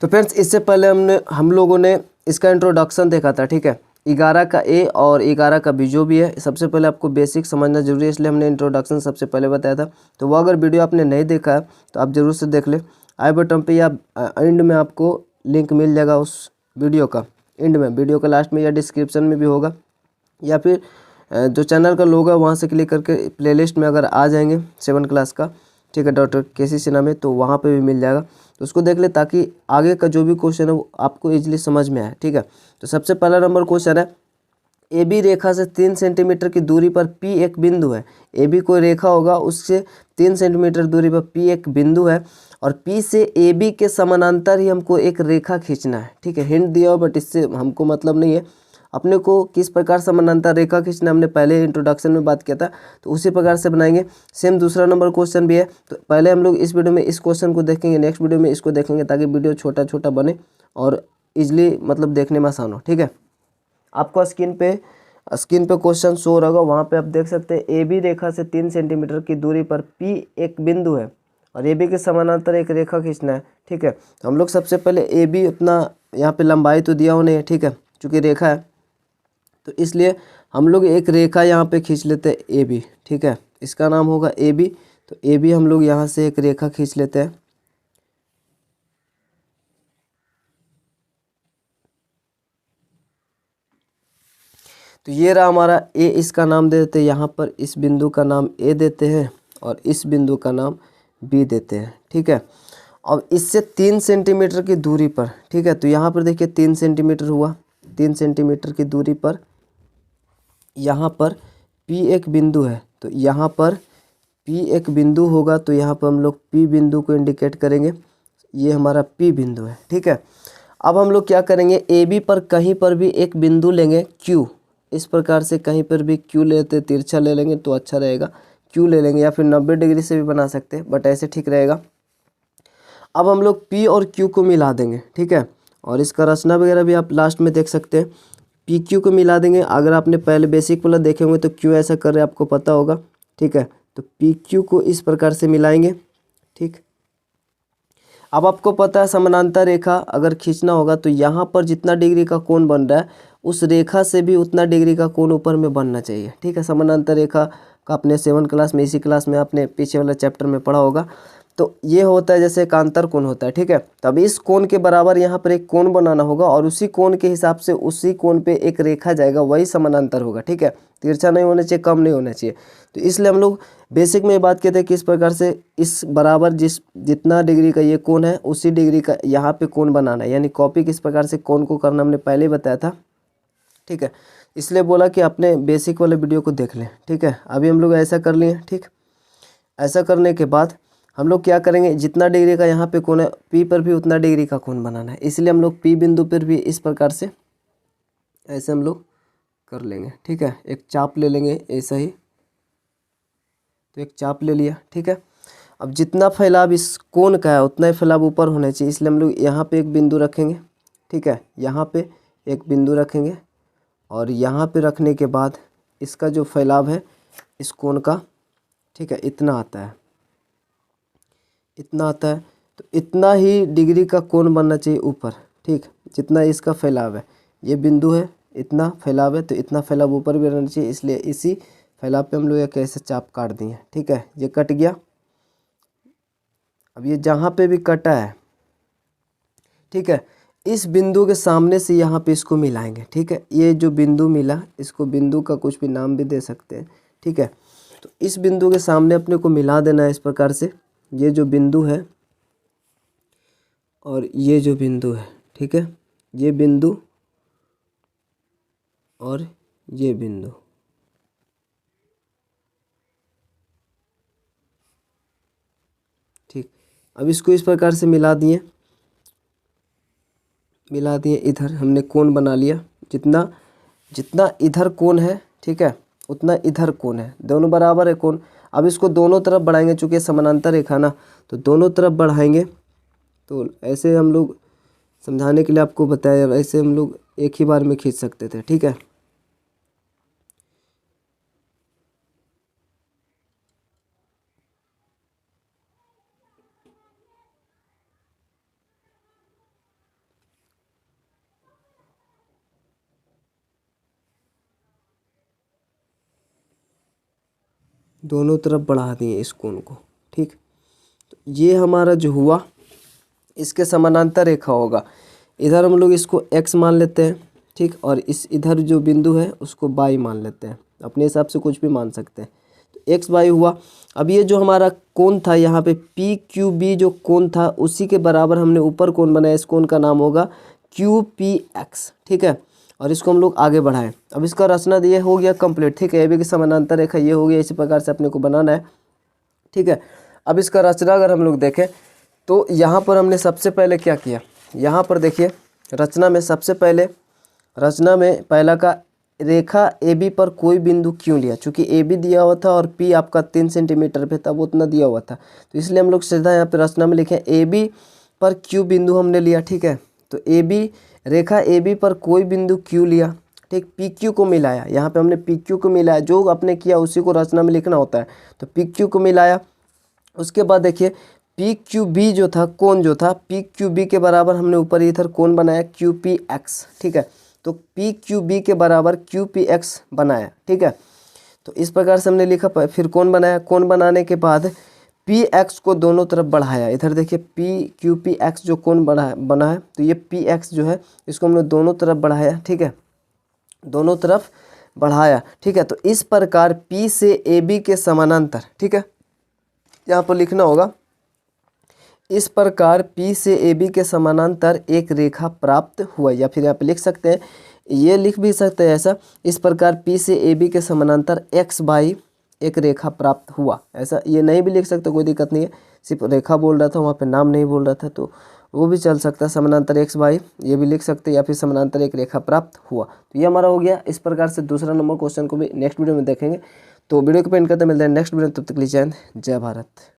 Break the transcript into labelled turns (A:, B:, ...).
A: तो फ्रेंड्स इससे पहले हम लोगों ने इसका इंट्रोडक्शन देखा था, ठीक है। 11 का ए और 11 का बी जो भी है, सबसे पहले आपको बेसिक समझना जरूरी है, इसलिए हमने इंट्रोडक्शन सबसे पहले बताया था। तो वो अगर वीडियो आपने नहीं देखा है तो आप जरूर से देख ले। आई बटन पे या एंड में आपको लिंक मिल जाएगा उस वीडियो का, एंड में, वीडियो का लास्ट में या डिस्क्रिप्शन में भी होगा, या फिर जो चैनल का लोगो है वहाँ से क्लिक करके प्लेलिस्ट में अगर आ जाएंगे 7 क्लास का, ठीक है, डॉक्टर केसी सिन्हा में, तो वहाँ पे भी मिल जाएगा। तो उसको देख ले ताकि आगे का जो भी क्वेश्चन है वो आपको इजीली समझ में आए, ठीक है। तो सबसे पहला नंबर क्वेश्चन है, ए बी रेखा से 3 सेंटीमीटर की दूरी पर पी एक बिंदु है। ए बी कोई रेखा होगा, उससे 3 सेंटीमीटर दूरी पर पी एक बिंदु है और पी से ए बी के समानांतर ही हमको एक रेखा खींचना है, ठीक है। हिंट दिया हो बट इससे हमको मतलब नहीं है, अपने को किस प्रकार समानांतर रेखा खींचना हमने पहले इंट्रोडक्शन में बात किया था, तो उसी प्रकार से बनाएंगे। सेम दूसरा नंबर क्वेश्चन भी है, तो पहले हम लोग इस वीडियो में इस क्वेश्चन को देखेंगे, नेक्स्ट वीडियो में इसको देखेंगे, ताकि वीडियो छोटा छोटा बने और इजली मतलब देखने में आसान हो, ठीक है। आपको स्क्रीन पे क्वेश्चन शो होगा, वहाँ पे आप देख सकते हैं ए बी रेखा से 3 सेंटीमीटर की दूरी पर पी एक बिंदु है और ए बी के समानांतर एक रेखा खींचना है, ठीक है। तो हम लोग सबसे पहले ए बी अपना यहाँ पे लंबाई तो दिया होने है, ठीक है, चूँकि रेखा है तो इसलिए हम लोग एक रेखा यहाँ पे खींच लेते हैं ए बी, ठीक है, इसका नाम होगा ए बी। तो ए बी हम लोग यहाँ से एक रेखा खींच लेते हैं। तो ये रहा हमारा ए, इसका नाम दे देते हैं यहाँ पर, इस बिंदु का नाम ए देते हैं और इस बिंदु का नाम बी देते हैं, ठीक है। अब इससे 3 सेंटीमीटर की दूरी पर, ठीक है, तो यहाँ पर देखिए 3 सेंटीमीटर हुआ, 3 सेंटीमीटर की दूरी पर यहाँ पर पी एक बिंदु है, तो यहाँ पर पी एक बिंदु होगा, तो यहाँ पर हम लोग पी बिंदु को इंडिकेट करेंगे, ये हमारा पी बिंदु है, ठीक है। अब हम लोग क्या करेंगे, ए बी पर कहीं पर भी एक बिंदु लेंगे क्यू, इस प्रकार से कहीं पर भी क्यू लेते, तिरछा ले लेंगे तो अच्छा रहेगा, क्यू ले लेंगे, या फिर 90 डिग्री से भी बना सकते हैं बट ऐसे ठीक रहेगा। अब हम लोग पी और क्यू को मिला देंगे, ठीक है, और इसका रचना वगैरह भी आप लास्ट में देख सकते हैं। पी क्यू को मिला देंगे, अगर आपने पहले बेसिक वाला देखे होंगे तो क्यों ऐसा कर रहे हैं आपको पता होगा, ठीक है। तो पी क्यू को इस प्रकार से मिलाएंगे, ठीक। अब आपको पता है समानांतर रेखा अगर खींचना होगा तो यहाँ पर जितना डिग्री का कोण बन रहा है उस रेखा से भी उतना डिग्री का कोण ऊपर में बनना चाहिए, ठीक है। समानांतर रेखा का अपने 7 क्लास में, इसी क्लास में आपने पीछे वाला चैप्टर में पढ़ा होगा। तो ये होता है जैसे एकांतर कोण होता है, ठीक है। तब इस कोण के बराबर यहाँ पर एक कोण बनाना होगा और उसी कोण के हिसाब से उसी कोण पे एक रेखा जाएगा, वही समानांतर होगा, ठीक है। तिरछा नहीं होना चाहिए, कम नहीं होना चाहिए। तो इसलिए हम लोग बेसिक में ये बात कहते हैं कि इस प्रकार से इस बराबर जितना डिग्री का ये कोण है उसी डिग्री का यहाँ पे कोण बनाना है, यानी कॉपी किस प्रकार से कोण को करना हमने पहले ही बताया था, ठीक है। इसलिए बोला कि अपने बेसिक वाले वीडियो को देख लें, ठीक है। अभी हम लोग ऐसा कर लिए, ठीक। ऐसा करने के बाद हम लोग क्या करेंगे, जितना डिग्री का यहाँ पे कोण है पी पर भी उतना डिग्री का कोण बनाना है, इसलिए हम लोग पी बिंदु पर भी इस प्रकार से ऐसे हम लोग कर लेंगे, ठीक है। एक चाप ले लेंगे ऐसा ही, तो एक चाप ले लिया, ठीक है। अब जितना फैलाव इस कोण का है उतना ही फैलाव ऊपर होना चाहिए, इसलिए हम लोग यहाँ पे एक बिंदु रखेंगे, ठीक है, यहाँ पे एक बिंदु रखेंगे और यहाँ पे रखने के बाद इसका जो फैलाव है इस कोण का, ठीक है, इतना आता है, इतना आता है। तो इतना ही डिग्री का कोण बनना चाहिए ऊपर, ठीक, जितना इसका फैलाव है, ये बिंदु है, इतना फैलाव है, तो इतना फैलाव ऊपर भी रहना चाहिए, इसलिए इसी फैलाव पे हम लोग एक ऐसे चाप काट दिए, ठीक है। ये कट गया। अब ये जहाँ पे भी कटा है, ठीक है, इस बिंदु के सामने से यहाँ पे इसको मिलाएंगे, ठीक है। ये जो बिंदु मिला इसको बिंदु का कुछ भी नाम भी दे सकते हैं, ठीक है। तो इस बिंदु के सामने अपने को मिला देना है इस प्रकार से, ये जो बिंदु है और ये जो बिंदु है, ठीक है, ये बिंदु और ये बिंदु, ठीक। अब इसको इस प्रकार से मिला दिए, इधर हमने कोण बना लिया, जितना जितना इधर कोण है, ठीक है, उतना इधर कोण है, दोनों बराबर है कोण। अब इसको दोनों तरफ बढ़ाएंगे, चूँकि समानांतर रेखा ना, तो दोनों तरफ बढ़ाएंगे। तो ऐसे हम लोग समझाने के लिए आपको बताया, ऐसे हम लोग एक ही बार में खींच सकते थे, ठीक है। दोनों तरफ बढ़ा दिए इस कोण को, ठीक। तो ये हमारा जो हुआ इसके समानांतर रेखा होगा। इधर हम लोग इसको x मान लेते हैं, ठीक, और इस इधर जो बिंदु है उसको y मान लेते हैं, अपने हिसाब से कुछ भी मान सकते हैं। तो x y हुआ। अब ये जो हमारा कोण था यहाँ पे PQB जो कोण था उसी के बराबर हमने ऊपर कोण बनाया, इस कोण का नाम होगा QPX, ठीक है। और इसको हम लोग आगे बढ़ाएं। अब इसका रचना ये हो गया कंप्लीट, ठीक है। ए बी की समानांतर रेखा ये हो गया, इसी प्रकार से अपने को बनाना है, ठीक है। अब इसका रचना अगर हम लोग देखें तो यहाँ पर हमने सबसे पहले क्या किया, यहाँ पर देखिए रचना में सबसे पहले रचना में पहला का रेखा ए बी पर कोई बिंदु क्यों लिया, चूँकि ए बी दिया हुआ था और पी आपका 3 सेंटीमीटर पे था, वो उतना दिया हुआ था, तो इसलिए हम लोग सीधा यहाँ पे रचना में लिखे ए बी पर क्यू बिंदु हमने लिया, ठीक है। तो A B Rekha A B पर कोई बिंदु क्यू लिया, ठीक, पी क्यू को मिलाया, यहाँ पे हमने पी क्यू को मिलाया, जो आपने किया उसी को रचना में लिखना होता है। तो पी क्यू को मिलाया, उसके बाद देखिए पी क्यू बी जो था कोण जो था पी क्यू बी के बराबर हमने ऊपर इधर कोण बनाया क्यू पी एक्स, ठीक है। तो पी क्यू बी के बराबर क्यू पी एक्स बनाया, ठीक है। तो इस प्रकार से हमने लिखा, फिर कोण बनाया, कोण बनाने के बाद पी एक्स को दोनों तरफ बढ़ाया। इधर देखिए पी क्यू पी एक्स जो कोण बना है, तो ये पी एक्स जो है इसको हमने दोनों तरफ बढ़ाया, ठीक है, दोनों तरफ बढ़ाया, ठीक है। तो इस प्रकार पी से ए बी के समानांतर, ठीक है, यहाँ पर लिखना होगा, इस प्रकार P से AB के समानांतर एक रेखा प्राप्त हुआ, या फिर यहाँ पे लिख सकते हैं, ये लिख भी सकते हैं ऐसा, इस प्रकार P से AB के समानांतर x बाई एक रेखा प्राप्त हुआ, ऐसा ये नहीं भी लिख सकते, कोई दिक्कत नहीं है। सिर्फ रेखा बोल रहा था, वहाँ पे नाम नहीं बोल रहा था, तो वो भी चल सकता है। समानांतर x बाई ये भी लिख सकते हैं, या फिर समानांतर एक रेखा प्राप्त हुआ। तो ये हमारा हो गया। इस प्रकार से दूसरा नंबर क्वेश्चन को भी नेक्स्ट वीडियो में देखेंगे। तो वीडियो को पेंट करते मिलते हैं नेक्स्ट वीडियो, तब तक के लिए जय हिंद, जय भारत।